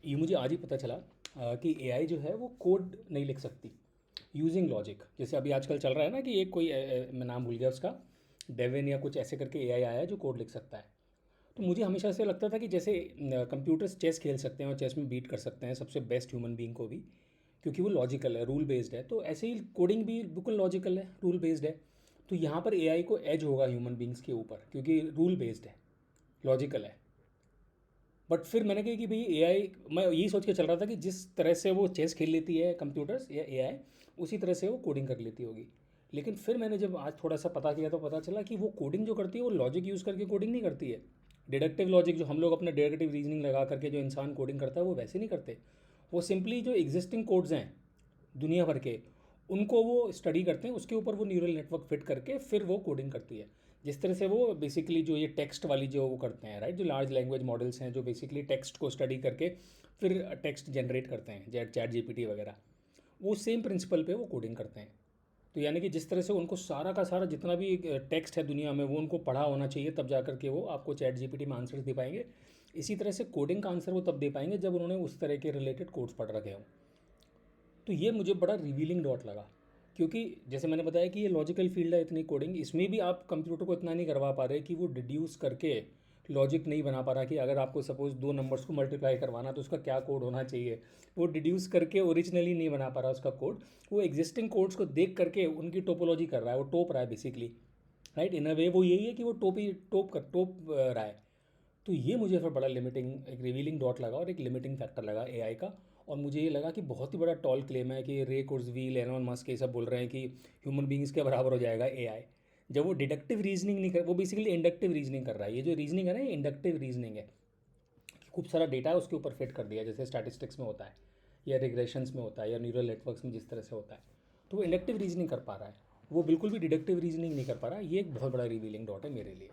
ये मुझे आज ही पता चला कि एआई जो है वो कोड नहीं लिख सकती यूजिंग लॉजिक। जैसे अभी आजकल चल रहा है ना कि एक कोई मैं नाम भूल गया उसका, डेविन या कुछ ऐसे करके एआई आया है जो कोड लिख सकता है। तो मुझे हमेशा से लगता था कि जैसे कंप्यूटर्स चेस खेल सकते हैं और चेस में बीट कर सकते हैं सबसे बेस्ट ह्यूमन बीइंग को भी, क्योंकि वो लॉजिकल है, रूल बेस्ड है, तो ऐसे ही कोडिंग भी बिल्कुल लॉजिकल है, रूल बेस्ड है। तो यहाँ पर एआई को एज होगा ह्यूमन बींग्स के ऊपर, क्योंकि रूल बेस्ड है, लॉजिकल है। बट फिर मैंने कहा कि भाई एआई, मैं यही सोच के चल रहा था कि जिस तरह से वो चेस खेल लेती है कंप्यूटर्स या एआई, उसी तरह से वो कोडिंग कर लेती होगी। लेकिन फिर मैंने जब आज थोड़ा सा पता किया तो पता चला कि वो कोडिंग जो करती है वो लॉजिक यूज़ करके कोडिंग नहीं करती है। डिडक्टिव लॉजिक जो हम लोग अपना डिडक्टिव रीजनिंग लगा करके जो इंसान कोडिंग करता है वो वैसे नहीं करते। वो सिंपली जो एग्जिस्टिंग कोड्स हैं दुनिया भर के, उनको वो स्टडी करते हैं, उसके ऊपर वो न्यूरल नेटवर्क फिट करके फिर वो कोडिंग करती है। जिस तरह से वो बेसिकली जो ये टेक्स्ट वाली जो वो करते हैं, राइट, जो लार्ज लैंग्वेज मॉडल्स हैं जो बेसिकली टेक्स्ट को स्टडी करके फिर टेक्स्ट जनरेट करते हैं, जैट चैट जीपीटी वगैरह, वो सेम प्रिंसिपल पे वो कोडिंग करते हैं। तो यानी कि जिस तरह से उनको सारा का सारा जितना भी टेक्स्ट है दुनिया में वो उनको पढ़ा होना चाहिए, तब जा करके वो आपको चैट जीपीटी में आंसर्स दे पाएंगे। इसी तरह से कोडिंग का आंसर वो तब दे पाएंगे जब उन्होंने उस तरह के रिलेटेड कोड्स पढ़ रखे हों। तो ये मुझे बड़ा रिवीलिंग डॉट लगा, क्योंकि जैसे मैंने बताया कि ये लॉजिकल फील्ड है इतनी कोडिंग, इसमें भी आप कंप्यूटर को इतना नहीं करवा पा रहे कि वो डिड्यूस करके लॉजिक नहीं बना पा रहा कि अगर आपको सपोज दो नंबर्स को मल्टीप्लाई करवाना तो उसका क्या कोड होना चाहिए, वो डिड्यूस करके ओरिजिनली नहीं बना पा रहा उसका कोड। वो एग्जिस्टिंग कोड्स को देख करके उनकी टोपोलॉजी कर रहा है, वो टोप रहा है बेसिकली, राइट। इन अ वे वो यही है कि वो टोप रहा है। तो ये मुझे फिर बड़ा लिमिटिंग, एक रिवीलिंग डॉट लगा और एक लिमिटिंग फैक्टर लगा एआई का। और मुझे ये लगा कि बहुत ही बड़ा टॉल क्लेम है कि रे कुर्जवील, एलोन मस्क ये सब बोल रहे हैं कि ह्यूमन बींग्स के बराबर हो जाएगा एआई, जब वो डिडक्टिव रीजनिंग नहीं कर, वो बेसिकली इंडक्टिव रीजनिंग कर रहा है। ये जो रीजनिंग है ना, ये इंडक्टिव रीजनिंग है कि खूब सारा डेटा है उसके ऊपर फिट कर दिया, जैसे स्टैटिस्टिक्स में होता है या रिग्रेशंस में होता है या न्यूरल नेटवर्क्स में जिस तरह से होता है। तो वो इंडक्टिव रीजनिंग कर पा रहा है, वो बिल्कुल भी डिडक्टिव रीजनिंग नहीं कर पा रहा है। ये एक बहुत बड़ा रिवीलिंग डॉट है मेरे लिए।